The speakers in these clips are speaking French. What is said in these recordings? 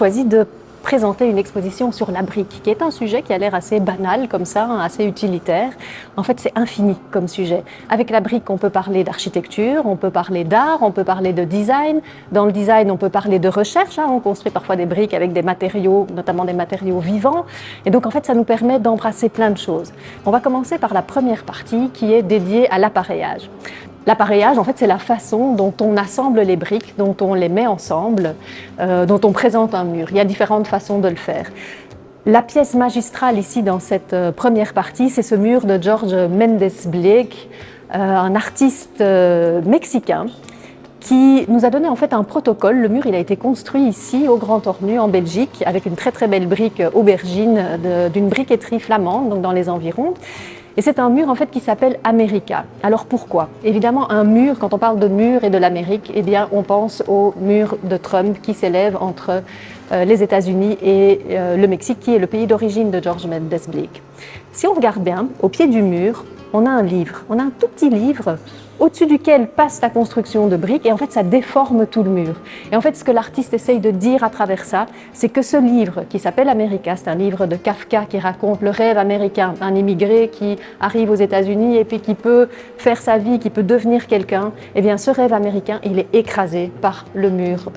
choisi de présenter une exposition sur la brique, qui est un sujet qui a l'air assez banal comme ça, assez utilitaire. En fait, c'est infini comme sujet. Avec la brique, on peut parler d'architecture, on peut parler d'art, on peut parler de design. Dans le design, on peut parler de recherche. On construit parfois des briques avec des matériaux, notamment des matériaux vivants. Et donc, en fait, ça nous permet d'embrasser plein de choses. On va commencer par la première partie qui est dédiée à l'appareillage. L'appareillage, en fait, c'est la façon dont on assemble les briques, dont on les met ensemble, dont on présente un mur. Il y a différentes façons de le faire. La pièce magistrale ici, dans cette première partie, c'est ce mur de George Mendes Blake, un artiste mexicain, qui nous a donné en fait un protocole. Le mur, il a été construit ici, au Grand Ornu, en Belgique, avec une très très belle brique aubergine d'une briqueterie flamande, donc dans les environs. Et c'est un mur en fait qui s'appelle America. Alors pourquoi? Évidemment, un mur, quand on parle de mur et de l'Amérique, eh bien on pense au mur de Trump qui s'élève entre les États-Unis et le Mexique, qui est le pays d'origine de George Mendes Blake. Si on regarde bien, au pied du mur, on a un livre. On a un tout petit livre au-dessus duquel passe la construction de briques et en fait ça déforme tout le mur. Et en fait ce que l'artiste essaye de dire à travers ça, c'est que ce livre qui s'appelle America, c'est un livre de Kafka qui raconte le rêve américain d'un immigré qui arrive aux États-Unis et puis qui peut faire sa vie, qui peut devenir quelqu'un. Eh bien ce rêve américain, il est écrasé par le mur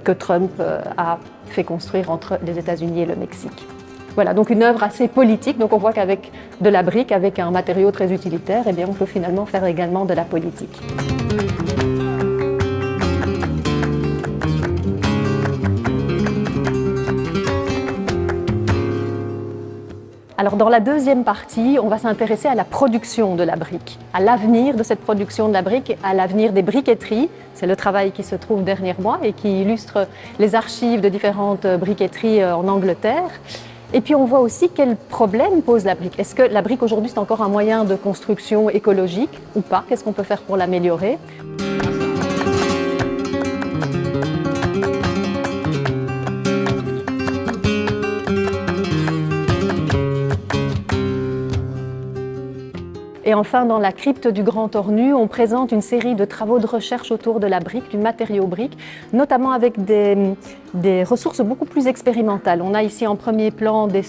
que Trump a fait construire entre les États-Unis et le Mexique. Voilà, donc une œuvre assez politique. Donc on voit qu'avec de la brique, avec un matériau très utilitaire, eh bien on peut finalement faire également de la politique. Alors dans la deuxième partie, on va s'intéresser à la production de la brique, à l'avenir de cette production de la brique, à l'avenir des briqueteries. C'est le travail qui se trouve derrière moi et qui illustre les archives de différentes briqueteries en Angleterre. Et puis on voit aussi quel problème pose la brique. Est-ce que la brique aujourd'hui c'est encore un moyen de construction écologique ou pas? Qu'est-ce qu'on peut faire pour l'améliorer? Et enfin, dans la crypte du Grand Ornu, on présente une série de travaux de recherche autour de la brique, du matériau brique, notamment avec des ressources beaucoup plus expérimentales. On a ici en premier plan des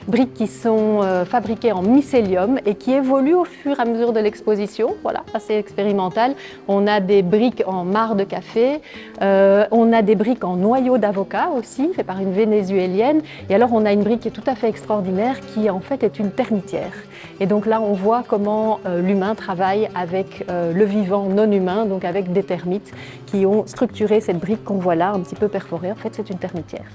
briques qui sont fabriquées en mycélium et qui évoluent au fur et à mesure de l'exposition. Voilà, assez expérimental. On a des briques en marc de café, on a des briques en noyau d'avocat aussi, fait par une Vénézuélienne. Et alors on a une brique qui est tout à fait extraordinaire qui en fait est une termitière. Et donc là on voit comment l'humain travaille avec le vivant non humain, donc avec des termites qui ont structuré cette brique qu'on voit là, un petit peu perforée. En fait, c'est une termitière.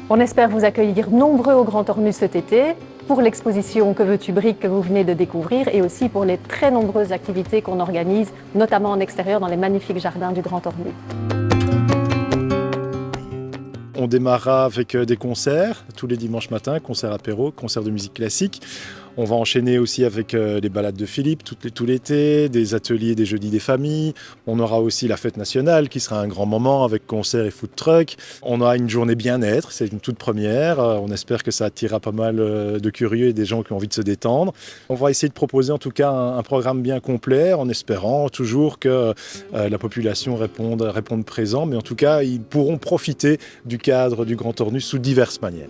On espère vous accueillir nombreux au Grand Ornu cet été pour l'exposition Que veux-tu brique que vous venez de découvrir et aussi pour les très nombreuses activités qu'on organise, notamment en extérieur dans les magnifiques jardins du Grand Ornu. On démarrera avec des concerts tous les dimanches matins, concerts apéro, concerts de musique classique. On va enchaîner aussi avec les balades de Philippe tout l'été, des ateliers des jeudis des familles. On aura aussi la fête nationale qui sera un grand moment avec concerts et food truck. On aura une journée bien-être, c'est une toute première. On espère que ça attirera pas mal de curieux et des gens qui ont envie de se détendre. On va essayer de proposer en tout cas un programme bien complet en espérant toujours que la population réponde présent. Mais en tout cas, ils pourront profiter du cadre du Grand Ornu sous diverses manières.